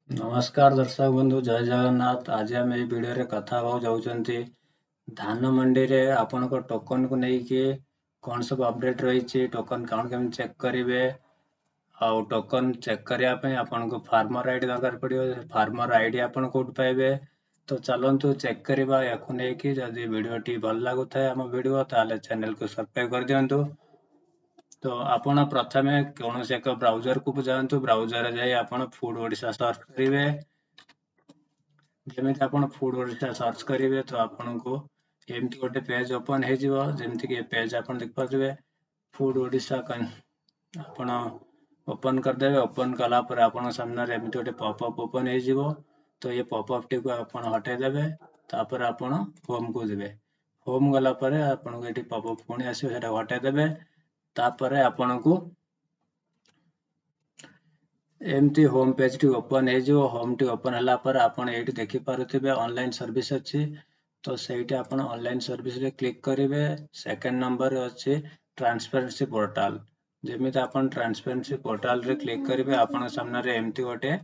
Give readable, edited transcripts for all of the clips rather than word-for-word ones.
नमस्कार दर्शक बंधु जय जगन्नाथ। आज आम ये भिडियो कथा जाऊँगी धान मंडी रे आपण टोकन को लेकिन कौन सब अपडेट रही टोकन कौन केम चेक करेंगे आउ टोकन चेक करने आपन को फार्मर आईडी दरकार पड़ो। फार्मर आईडी आपन कोड पाइबे। तो चलतु चेक करवा या नहीं जदि वीडियो भल लगुता है आम वीडियो ताले चैनल को सब्सक्राइब कर दिंतु। तो आपण प्रथमे कौन से एक ब्राउजर को जातु। ब्राउजर जाई आपण फूड ओडिशा सर्च करेंगे। जमी आप फूड ओडिशा सर्च करेंगे तो आपन को एमती गोटे पेज ओपन होमती कि पेज आप देखिए फूड ओडिशा आपन ओपन करदे। ओपन कलापर आपन सामने एमती गोटे पॉपअप ओपन हो। तो ये पॉपअप टी को आपन हटेदेवे। तापर आपन होम को देवे। होम गला पर आपन को ये पॉपअप पुणी आसो सेटा हटेदेवे। तापर आपन को एमती होम पेज टी ओपन हो। होम टी ओपन हला पर आपन एठी देखि पारुथिबे ऑनलाइन सर्विस अछि। तो सेठी आपन ऑनलाइन सर्विस रे क्लिक करेंगे। सेकंड नंबर अछि ट्रांसपेरेंसी पोर्टल। जेमिति आपन ट्रांसपेरेंसी पोर्टल रे क्लिक करेंगे आपन सामने रे एमती गोटे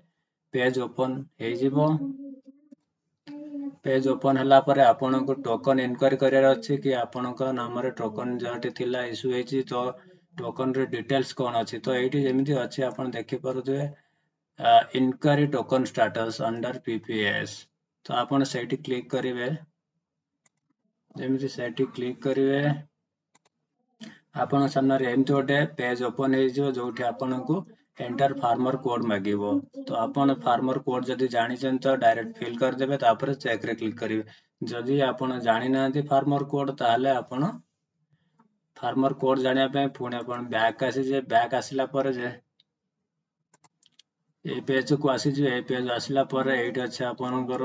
पेज ओपन हो जिवो। पेज ओपन हला पर आपन को टोकन इनक्वायरी करियर अछि कि आपन को नाम रे टोकन जाटी थिला इशू हेछि। तो टोकन रे डिटेल्स कोन अछि। तो एठी जेमिति अछि आपन देखि पारुथिबे inquiry token status under PPS. तो आपन सेठी क्लिक करेंगे। जेमिति सेठी क्लिक करेंगे आपन सामने रे एमती गोटे पेज ओपन हो जिवो जोठी आपन को एंटर फार्मर कोड मागिबो। तो आपन फार्मर कोड जदि जानि तो डायरेक्ट फिल कर देबे। तापर चेक रे क्लिक करेंगे। जदि आपन जानि नांती फार्मर कोड ताहले आपन फार्मर कोड जानिया पे पुणे आपन बैक आसी जे बैक आसिला पर जे ए पेज को आसी जे ए पेज आसिला पर एठी अछि आपनकर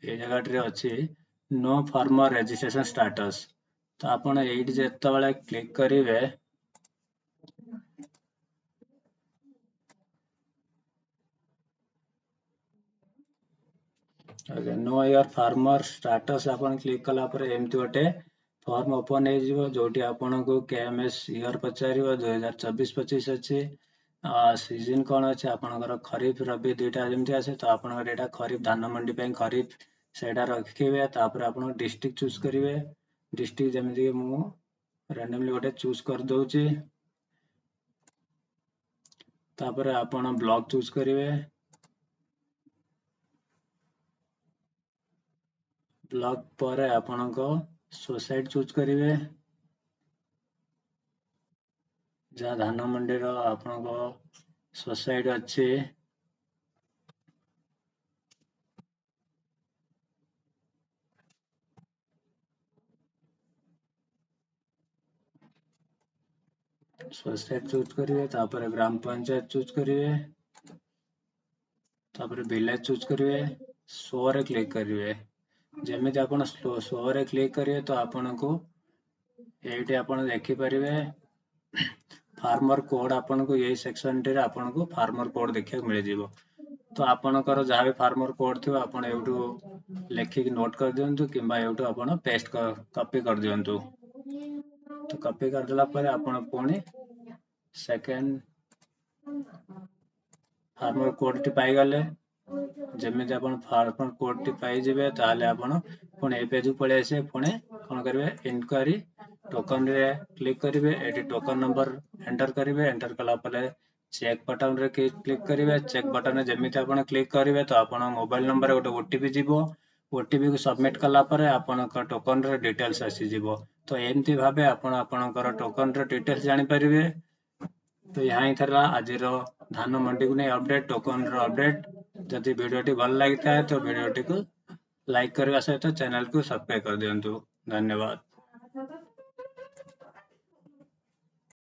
ए जगह रे अछि नो फार्मर रजिस्ट्रेशन स्टेटस। तो आपन एठी जेते बेले क्लिक करेंगे नो योर फार्मर स्टेटस आपन क्लिक कला पर एमती गोटे फॉर्म ओपन हो जोटी आपन को केएमएस ईयर पचारिबो 2024-25 अछि। सीजन कौन अच्छे आपनकर खरीफ रबी दुईटा जमती आसे। तो आपनकर एटा खरीफ धान मंडी पे खरीफ सेटा रखिबे। तापर आपन डिस्ट्रिक्ट चूज करेंगे। डिस्ट्रिक्ट जमती कि मु रैंडमली गोटे चूज कर दोची। तापर आपन ब्लॉक चूज करेंगे। ब्लॉक पर आपन को सोसाइटी चूज करेंगे। जहाँ धान मंडी रो आपन को सोसाइटी अच्छी सोसाइटी चूज करेंगे। तापर ग्राम पंचायत चूज करेंगे। तापर विलेज चूज करेंगे। शो रे क्लिक करेंगे। जेमिति आपन शो रे क्लिक करेंगे तो आपन को एठी आपन देखि परिबे फार्मर कोड आपन को यही सेक्शन रे आपन को फार्मर कोड देखिया मिल जिवो। तो आपनकर जहाँ भी फार्मर कोड थी आपन एठू लेखिक नोट कर दियंतु किंबा एठू आपन पेस्ट कॉपी कर दियंतु। तो कॉपी कर देला पर आपन पुणी second farmer code T pi गले। जमिति आपन फार्मर कोड टी पाई जिवे ताले आपन पुणी ए पेज पळे आसे पुणी कोन करबे इंक्वायरी टोकन रे क्लिक करेंगे। एटी टोकन नंबर एंटर करेंगे। एंटर कला पर चेक बटन रे क्लिक करेंगे। चेक बटन रे जमिति आपन क्लिक करेंगे तो आपन मोबाइल नंबर गोटे ओटीपी जीवो। ओटीपी को सबमिट कला पर आपन का टोकन रे डिटेल्स आसी जीवो। तो एमती भाबे आपन आपनकर टोकन रे डिटेल्स जानि परिबे। तो यहाँ ही था आज धान मंडी को नहीं अपडेट टोकन रो अपडेट। जदि वीडियो भल लगी था तो वीडियो को लाइक करने सहित चैनल को सब्सक्राइब कर दियंतु। धन्यवाद।